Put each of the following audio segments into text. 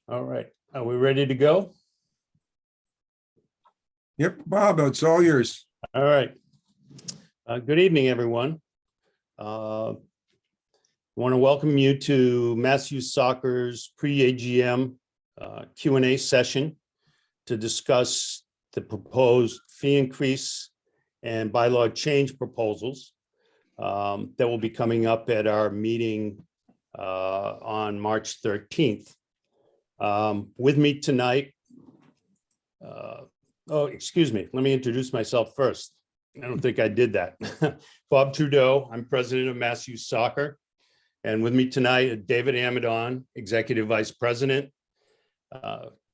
All right, are we ready to go? Yep, Bob, it's all yours. All right. Good evening, everyone. I want to welcome you to Mass Youth Soccer's pre-AGM Q&A session to discuss the proposed fee increase and bylaw change proposals that will be coming up at our meeting on March 13th. With me tonight, excuse me, let me introduce myself first. I don't think I did that. Bob Trudeau, I'm president of Mass Youth Soccer. And with me tonight, David Amadon, executive vice president,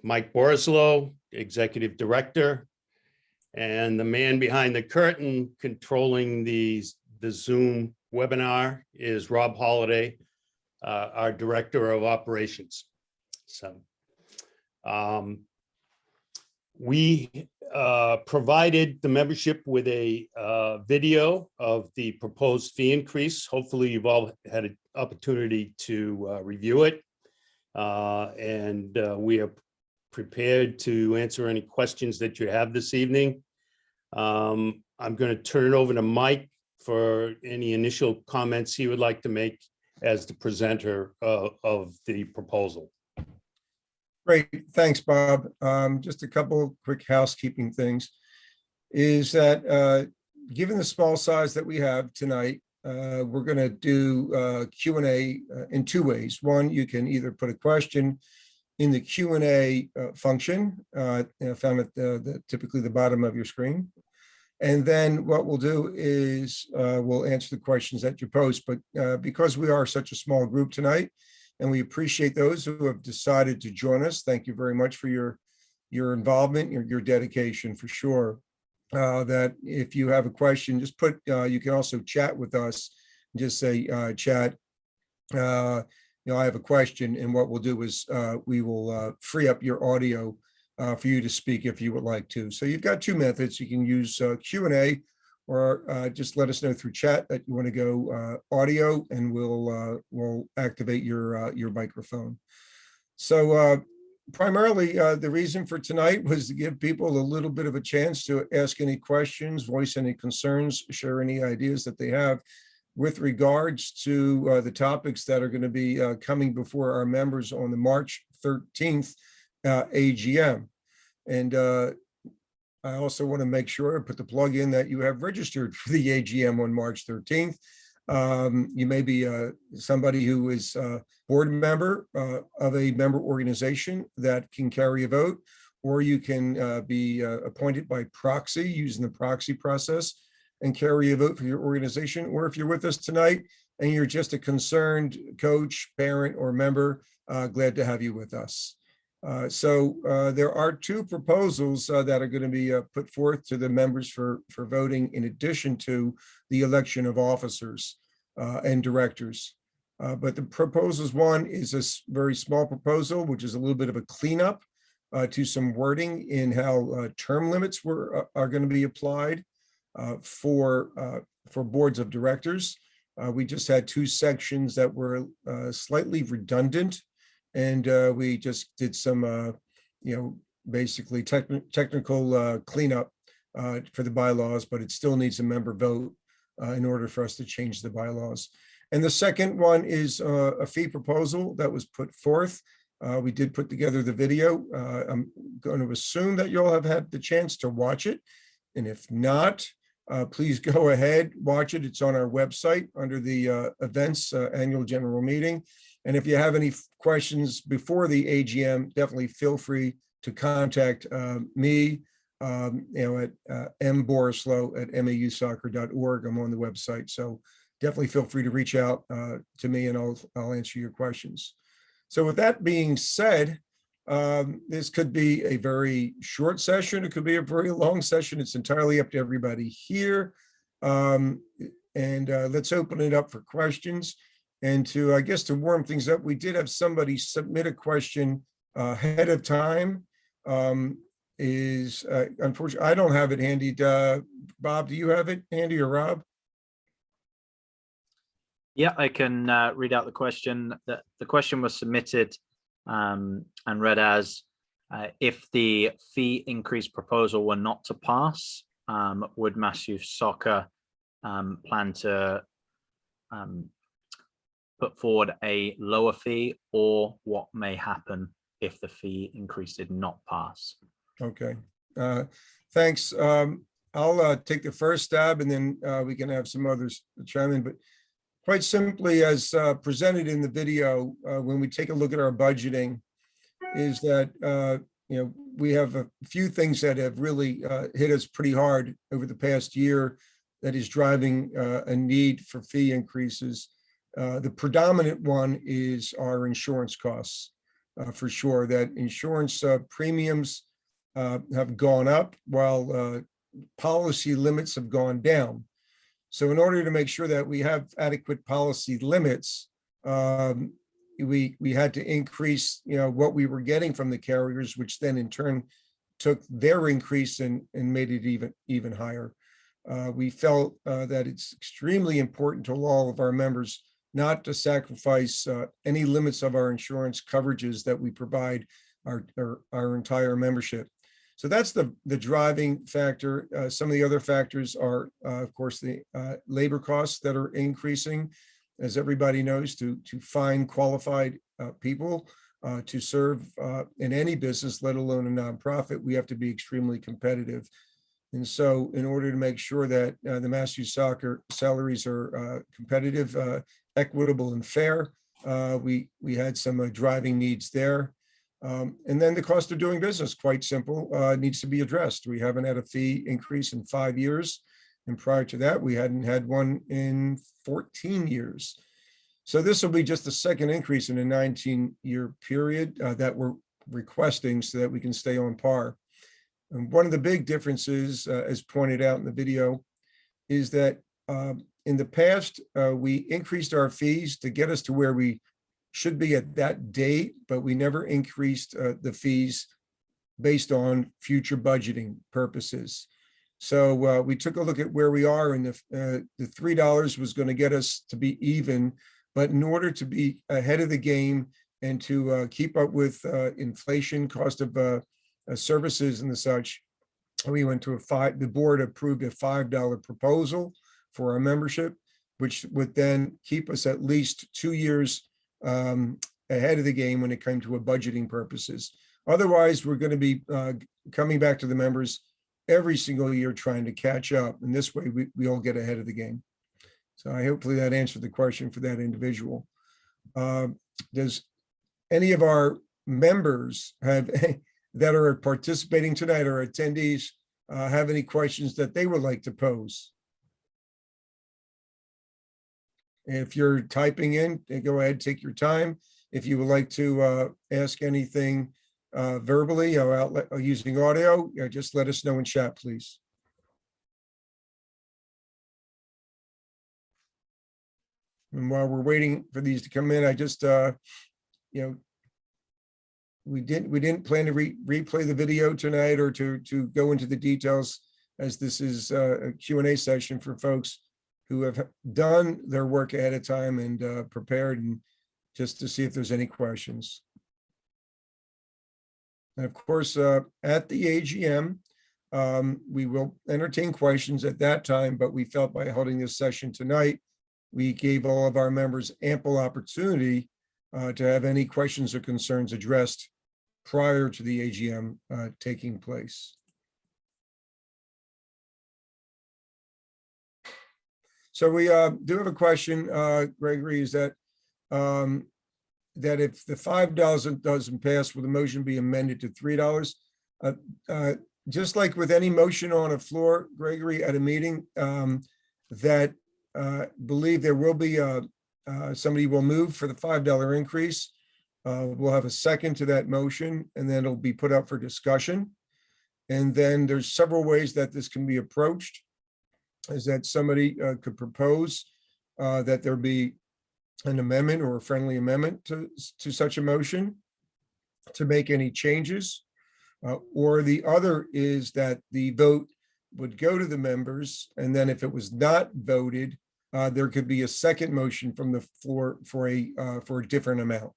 Mike Borislow, executive director, and the man behind the curtain controlling the Zoom webinar is Rob Holliday, our director of operations. So we provided the membership with a video of the proposed fee increase. Hopefully you've all had an opportunity to review it. And we are prepared to answer any questions that you have this evening. I'm going to turn it over to Mike for any initial comments he would like to make as the presenter of the proposal. Great, thanks, Bob. Just a couple quick housekeeping things is that given the small size that we have tonight, we're going to do Q&A in two ways. One, you can either put a question in the Q&A function, found at typically the bottom of your screen. And then what we'll do is we'll answer the questions that you post. But because we are such a small group tonight, and we appreciate those who have decided to join us, thank you very much for your involvement, your dedication for sure. That if you have a question, just put, you can also chat with us, just say chat, I have a question, and what we'll do is we will free up your audio for you to speak if you would like to. So you've got two methods. You can use Q&A, or just let us know through chat that you want to go audio, and we'll activate your microphone. So primarily, the reason for tonight was to give people a little bit of a chance to ask any questions, voice any concerns, share any ideas that they have with regards to the topics that are going to be coming before our members on the March 13th AGM. And I also want to make sure I put the plug in that you have registered for the AGM on March 13th. You may be somebody who is a board member of a member organization that can carry a vote, or you can be appointed by proxy using the proxy process and carry a vote for your organization. Or if you're with us tonight and you're just a concerned coach, parent, or member, glad to have you with us. So there are two proposals that are going to be put forth to the members for voting, in addition to the election of officers and directors. But the proposals, one is a very small proposal, which is a little bit of a cleanup to some wording in how term limits are going to be applied for boards of directors. We just had two sections that were slightly redundant. And we just did some, basically technical cleanup for the bylaws, but it still needs a member vote in order for us to change the bylaws. And the second one is a fee proposal that was put forth. We did put together the video. I'm going to assume that you all have had the chance to watch it. And if not, please go ahead, watch it. It's on our website under the events annual general meeting. And if you have any questions before the AGM, definitely feel free to contact me, at mborislow@mausoccer.org. I'm on the website, so definitely feel free to reach out to me, and I'll answer your questions. So with that being said, this could be a very short session. It could be a very long session. It's entirely up to everybody here. And let's open it up for questions. And I guess to warm things up, we did have somebody submit a question ahead of time. Unfortunately, I don't have it handy. Bob, do you have it handy, or Rob? Yeah, I can read out the question. The question was submitted and read as, if the fee increase proposal were not to pass, would Mass Youth Soccer plan to put forward a lower fee, or what may happen if the fee increase did not pass? Okay, thanks. I'll take the first stab, and then we can have some others chime in. But quite simply, as presented in the video, when we take a look at our budgeting, is that we have a few things that have really hit us pretty hard over the past year that is driving a need for fee increases. The predominant one is our insurance costs, for sure. That insurance premiums have gone up while policy limits have gone down. So in order to make sure that we have adequate policy limits, we had to increase, what we were getting from the carriers, which then in turn took their increase and made it even higher. We felt that it's extremely important to all of our members not to sacrifice any limits of our insurance coverages that we provide our entire membership. So that's the driving factor. Some of the other factors are, of course, the labor costs that are increasing. As everybody knows, to find qualified people to serve in any business, let alone a nonprofit, we have to be extremely competitive. And so in order to make sure that the Mass Youth Soccer salaries are competitive, equitable, and fair, we had some driving needs there. And then the cost of doing business, quite simple, needs to be addressed. We haven't had a fee increase in 5 years. And prior to that, we hadn't had one in 14 years. So this will be just the second increase in a 19-year period that we're requesting so that we can stay on par. And one of the big differences, as pointed out in the video, is that in the past, we increased our fees to get us to where we should be at that date, but we never increased the fees based on future budgeting purposes. So we took a look at where we are, and the $3 was going to get us to be even. But in order to be ahead of the game and to keep up with inflation, cost of services and the such, we went to the board approved a $5 proposal for our membership, which would then keep us at least 2 years ahead of the game when it came to a budgeting purposes. Otherwise, we're going to be coming back to the members every single year trying to catch up. And this way we all get ahead of the game. So hopefully that answered the question for that individual. Does any of our members that are participating tonight or attendees have any questions that they would like to pose? If you're typing in, go ahead, take your time. If you would like to ask anything verbally or using audio, just let us know in chat, please. And while we're waiting for these to come in, I just, we didn't plan to replay the video tonight or to go into the details, as this is a Q&A session for folks who have done their work ahead of time and prepared, and just to see if there's any questions. And of course, at the AGM, we will entertain questions at that time, but we felt by holding this session tonight, we gave all of our members ample opportunity to have any questions or concerns addressed prior to the AGM taking place. So we do have a question, Gregory, is that that if the $5 doesn't pass, will the motion be amended to $3? Just like with any motion on a floor, Gregory, at a meeting, that believe there will be somebody will move for the $5 increase. We'll have a second to that motion, and then it'll be put up for discussion. And then there's several ways that this can be approached. Is that somebody could propose that there be an amendment or a friendly amendment to such a motion to make any changes. Or the other is that the vote would go to the members, and then if it was not voted, there could be a second motion from the floor for a different amount.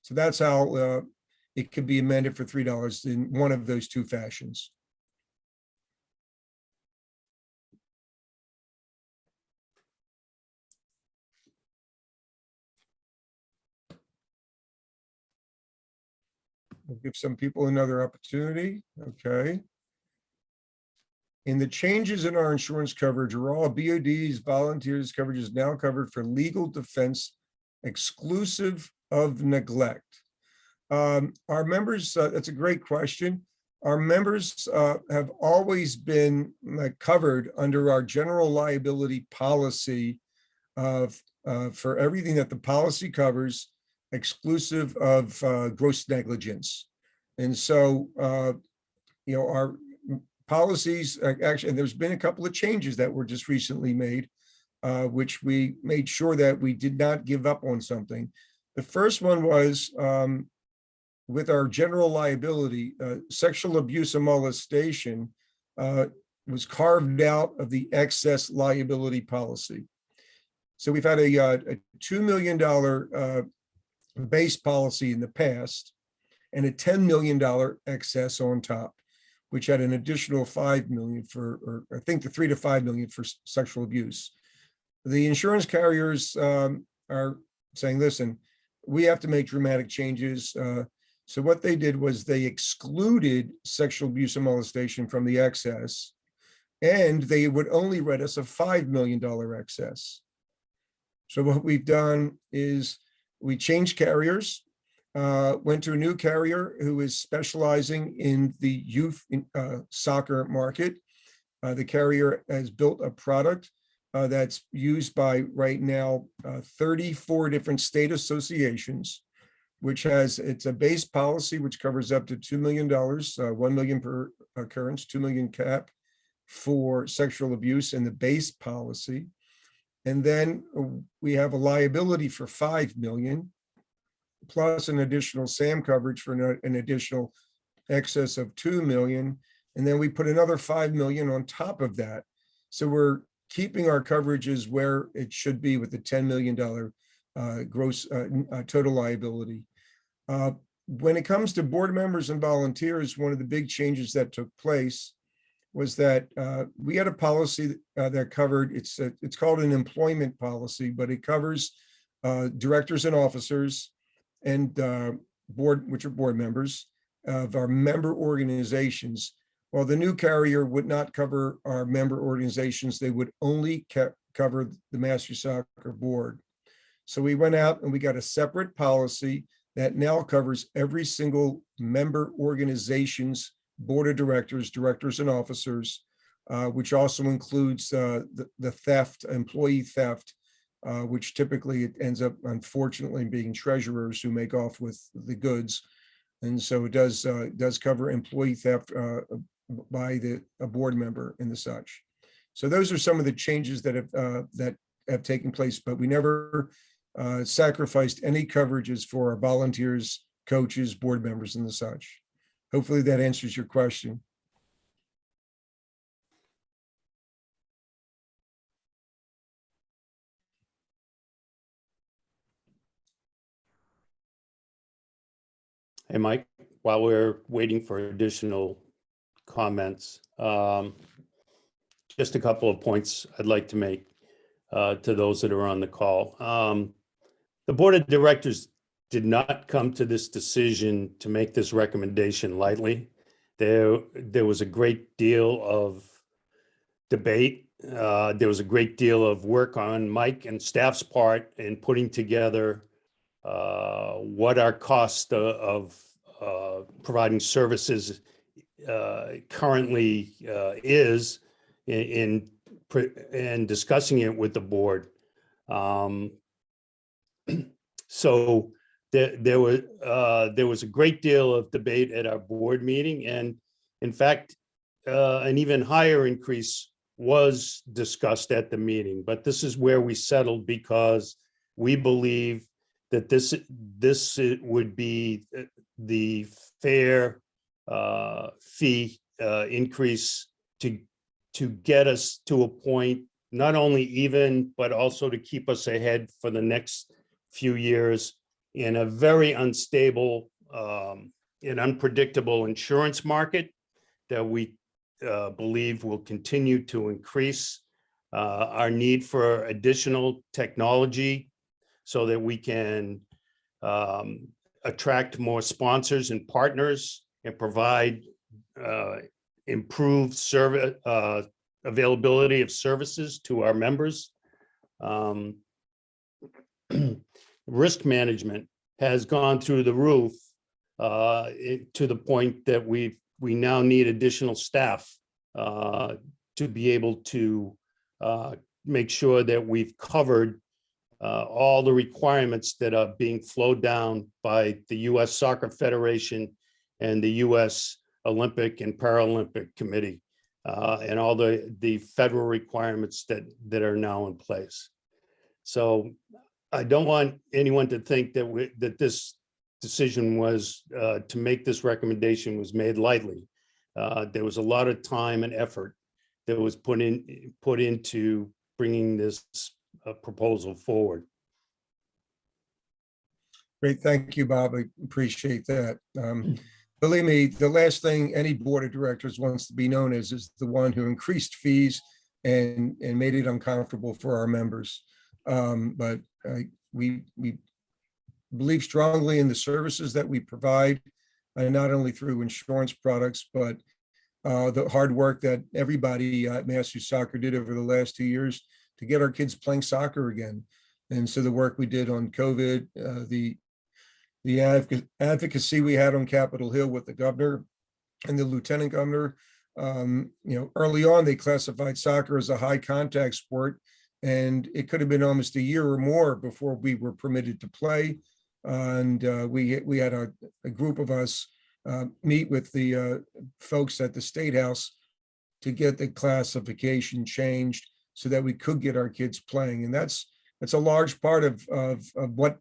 So that's how it could be amended for $3 in one of those two fashions. We'll give some people another opportunity. Okay. In the changes in our insurance coverage are all BODs, volunteers coverage is now covered for legal defense exclusive of neglect. Our members, that's a great question. Our members have always been covered under our general liability policy for everything that the policy covers, exclusive of gross negligence. And so, our policies, actually, and there's been a couple of changes that were just recently made, which we made sure that we did not give up on something. The first one was with our general liability, sexual abuse and molestation was carved out of the excess liability policy. So we've had a $2 million base policy in the past and a $10 million excess on top, which had an additional $5 million for, or I think the $3 to $5 million for sexual abuse. The insurance carriers are saying, listen, we have to make dramatic changes. So what they did was they excluded sexual abuse and molestation from the excess, and they would only write us a $5 million excess. So what we've done is we changed carriers, went to a new carrier who is specializing in the youth soccer market. The carrier has built a product that's used by right now 34 different state associations, which it's a base policy which covers up to $2 million, $1 million per occurrence, $2 million cap for sexual abuse in the base policy. And then we have a liability for $5 million, plus an additional SAM coverage for an additional excess of $2 million. And then we put another $5 million on top of that. So we're keeping our coverages where it should be with the $10 million gross total liability. When it comes to board members and volunteers, one of the big changes that took place was that we had a policy that covered, it's called an employment policy, but it covers directors and officers and which are board members of our member organizations. Well, the new carrier would not cover our member organizations. They would only cover the Master Soccer Board. So we went out and we got a separate policy that now covers every single member organization's board of directors, directors and officers, which also includes the theft, employee theft, which typically it ends up, unfortunately, being treasurers who make off with the goods. And so it does cover employee theft by a board member and the such. So those are some of the changes that have taken place, but we never sacrificed any coverages for our volunteers, coaches, board members, and the such. Hopefully that answers your question. Hey, Mike, while we're waiting for additional comments, just a couple of points I'd like to make to those that are on the call. The board of directors did not come to this decision to make this recommendation lightly. There was a great deal of debate. There was a great deal of work on Mike and staff's part in putting together what our cost of providing services currently is in discussing it with the board. So there was a great deal of debate at our board meeting, and in fact, an even higher increase was discussed at the meeting. But this is where we settled because we believe that this would be the fair fee increase to get us to a point, not only even, but also to keep us ahead for the next few years in a very unstable and unpredictable insurance market that we believe will continue to increase our need for additional technology so that we can attract more sponsors and partners and provide improved service availability of services to our members. Risk management has gone through the roof to the point that we now need additional staff to be able to make sure that we've covered all the requirements that are being flowed down by the U.S. Soccer Federation and the U.S. Olympic and Paralympic Committee and all the federal requirements that are now in place. So I don't want anyone to think that this decision was to make this recommendation was made lightly. There was a lot of time and effort that was put into bringing this proposal forward. Great, thank you, Bob. I appreciate that. Believe me, the last thing any board of directors wants to be known as is the one who increased fees and made it uncomfortable for our members. But we believe strongly in the services that we provide, not only through insurance products, but the hard work that everybody at Mass Youth Soccer did over the last 2 years to get our kids playing soccer again. And so the work we did on COVID, the advocacy we had on Capitol Hill with the governor and the lieutenant governor, early on, they classified soccer as a high contact sport, and it could have been almost a year or more before we were permitted to play. And we had a group of us meet with the folks at the State House to get the classification changed so that we could get our kids playing. And that's a large part of what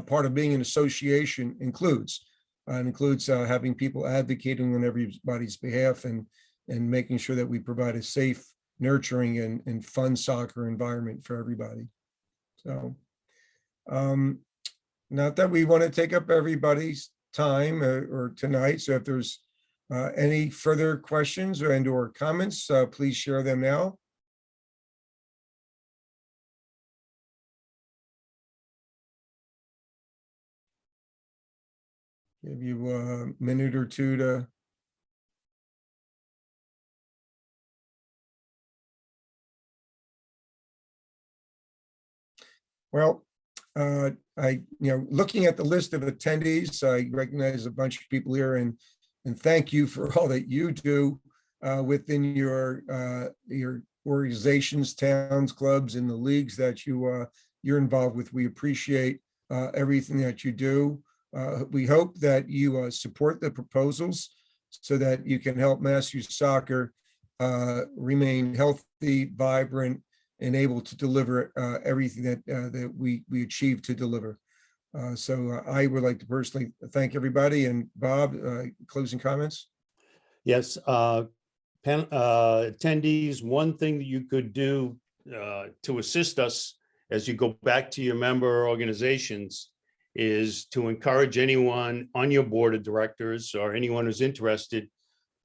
part of being an association includes. It includes having people advocating on everybody's behalf and making sure that we provide a safe, nurturing, and fun soccer environment for everybody. So not that we want to take up everybody's time or tonight. So if there's any further questions or comments, please share them now. Give you a minute or two to. Well, looking at the list of attendees, I recognize a bunch of people here, and thank you for all that you do within your organizations, towns, clubs, and the leagues that you're involved with. We appreciate everything that you do. We hope that you support the proposals so that you can help Mass Youth Soccer remain healthy, vibrant, and able to deliver everything that we achieve to deliver. So I would like to personally thank everybody. And Bob, closing comments? Yes, attendees, one thing that you could do to assist us as you go back to your member organizations is to encourage anyone on your board of directors or anyone who's interested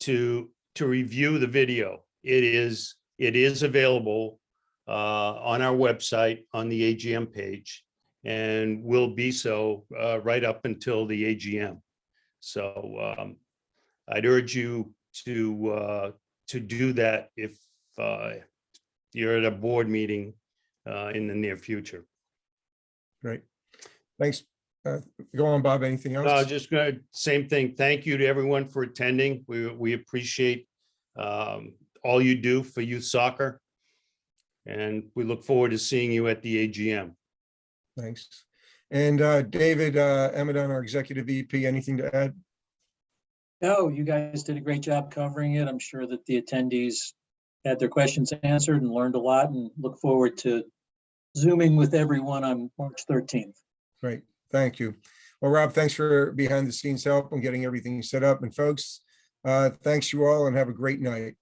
to review the video. It is available on our website on the AGM page, and will be so right up until the AGM. So I'd urge you to do that if you're at a board meeting in the near future. Great, thanks. Go on, Bob. Anything else? Just same thing. Thank you to everyone for attending. We appreciate all you do for youth soccer, and we look forward to seeing you at the AGM. Thanks. And David Amadon, our executive VP, anything to add? No, you guys did a great job covering it. I'm sure that the attendees had their questions answered and learned a lot, and look forward to Zooming with everyone on March 13th. Great. Thank you. Well, Rob, thanks for behind the scenes help and getting everything set up. And folks, thanks you all, and have a great night.